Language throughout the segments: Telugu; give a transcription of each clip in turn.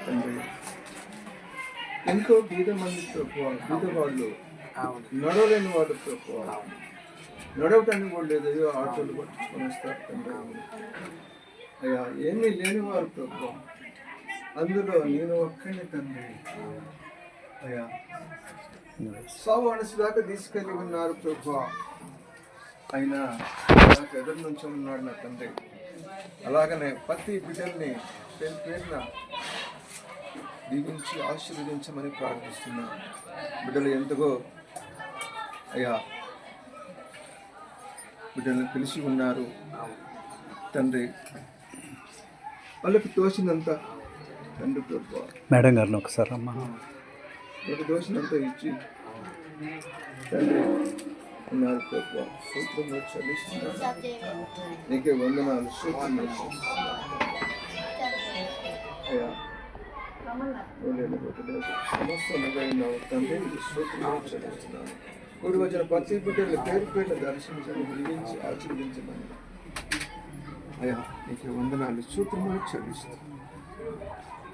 తండ్రి ఎంతో బీద మంది ప్రభువా, బీద వాళ్ళు నడవలేని వాళ్ళు ప్రభువా, నడవటానికి కూడా లేదు, అయ్యో ఆటోలు పట్టుకొని వస్తారు తండ్రి. అయ్యా ఏమీ లేని వారు ప్రభువా, అందులో నేను ఒక్కడిని తండ్రి. అయ్యా సావు మనసు దాకా తీసుకెళ్ళి ఉన్నారు ప్రభువా, అయినా నాకు ఎదురు నుంచి ఉన్నాడు నా తండ్రి. అలాగనే ప్రతి బిడ్డల్ని పేరున దీవించి ఆశీర్వదించమని ప్రార్థిస్తున్నాను. బిడ్డలు ఎంతగో అయ్యా బిడ్డలను పిలిచి ఉన్నారు తండ్రి, వాళ్ళకి తోచినంత తండ్రి ప్రభువా, మేడం గారిని ఒకసారి అమ్మా, వాళ్ళకి తోచినంత ఇచ్చి తండ్రి ఉన్నారు ప్రభువా. సూత్రంలో చదివిస్తున్నాను, నీకే వందనాలు. సూత్రంలో అయ్యా సమస్తమైనావు తండ్రి, సూత్రంలో చదివిస్తున్నాను. కూడి వచ్చిన ప్రతి బిడ్డలు పేరు పేరు దర్శించమని దీవించి ఆశీర్వదించమని అయ్యా నీకే వందనాలు. సూత్రంలో చదివిస్తాను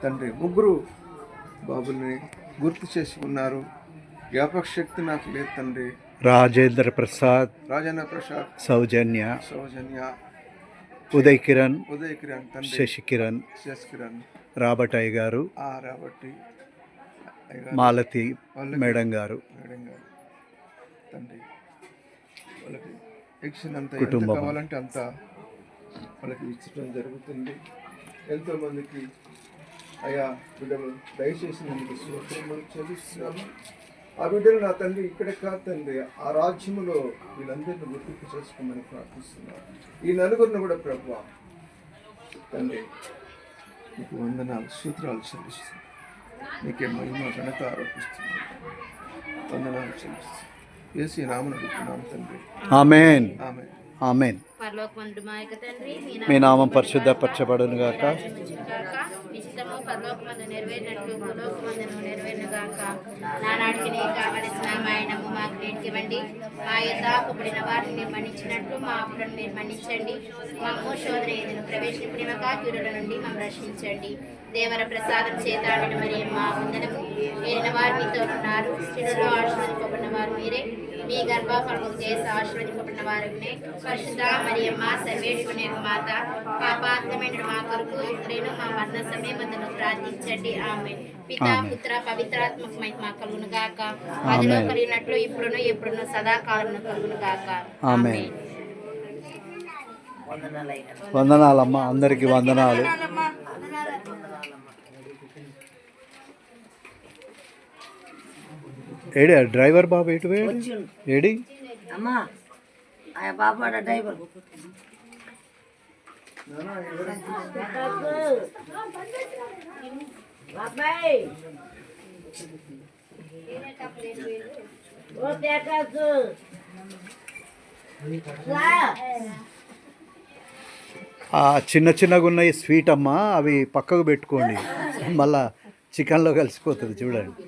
తండ్రి. ముగ్గురు బాబుల్ని గుర్తు చేసి ఉన్నారు, జ్ఞాపక శక్తి నాకు లేదు తండ్రి. రాజేంద్ర ప్రసాద్, సౌజన్య, ఉదయ్ కిరణ్ తండ్రి, శశి కిరణ్, రాబర్ట్ గారు, మాలతి మేడం గారు తండ్రి. వాళ్ళకి ఎక్షన్ అంతా కుటుంబం కావాలంటే అంత వాళ్ళకి ఇచ్చడం జరుగుతుంది. ఎంతోమందికి అయ్యా బిడ్డలు దయచేసినందుకు స్తోత్రములు చెల్లిస్తున్నాము. ఆ బిడ్డలు నా తండ్రి ఇక్కడ కాదు తండ్రి, ఆ రాజ్యములో వీళ్ళందరినీ గుర్తింపు చేసుకోమని ప్రార్థిస్తున్నాను. ఈ నలుగురిని కూడా ప్రభువా తండ్రి నీకు వందనాలు, సూత్రాలు చెల్లిస్తున్నాను. నీకే మహిమ ఘనత ఆరోపిస్తున్నాను, వందనాలు చెల్లిస్తున్నాను. యేసు నామమున అడుగుతున్నాను తండ్రి, ఆమేన్ ఆమేన్ ఆమేన్. పరలోకమందు మా యొక్క తండ్రి, మీ నామం పరిశుద్ధపరచబడును గాక, ఇష్టము పరలోకమందు నెరవేరినట్లు భూలోకమందును నెరవేరును గాక. నానాటికి నీకు కావలసిన మాయనము మాకు నేర్కివ్వండి, మా యొక్క అప్పుబడిన వారిని మీరు మన్నించినట్లు మా అప్పులను మీరు మన్నించండి. మమ్ము శోధన ఏదైనా ప్రవేశింపనివ్వక కీడుల నుండి మమ్మల్ని రక్షించండి. దేవర ప్రసాదం చేత మరి మా వందనము, ఏలిన వారు మీతో ఉన్నారు, స్త్రీలలో ఆశీర్వదింపబడిన వారు మీరే, మీ గర్భఫలము చేసి ఆశీర్వదింపబడిన వారినే. పరిశుద్ధ మరియమ్మ సర్వేశ్వరుని యొక్క మాత, పాపాత్మైన మా కొరకు ఇప్పుడేను మా మరణ సమయమందును ప్రార్థించండి. ఆమె పితా పుత్ర పవిత్రాత్మకమైన మా కలుగును గాక, అదిలో కలిగినట్లు ఇప్పుడును ఎప్పుడును సదాకాలమును కలుగును గాక. ఆమేన్. వందనాలమ్మా, అందరికి వందనాలు. ఏడి డ్రైవర్ బాబు ఎటు ఏడి అమ్మా బాబు డ్రైవర్ చిన్న చిన్నగా ఉన్నాయి స్వీట్ అమ్మా, అవి పక్కకు పెట్టుకోండి, మళ్ళా చికెన్లో కలిసిపోతుంది చూడండి.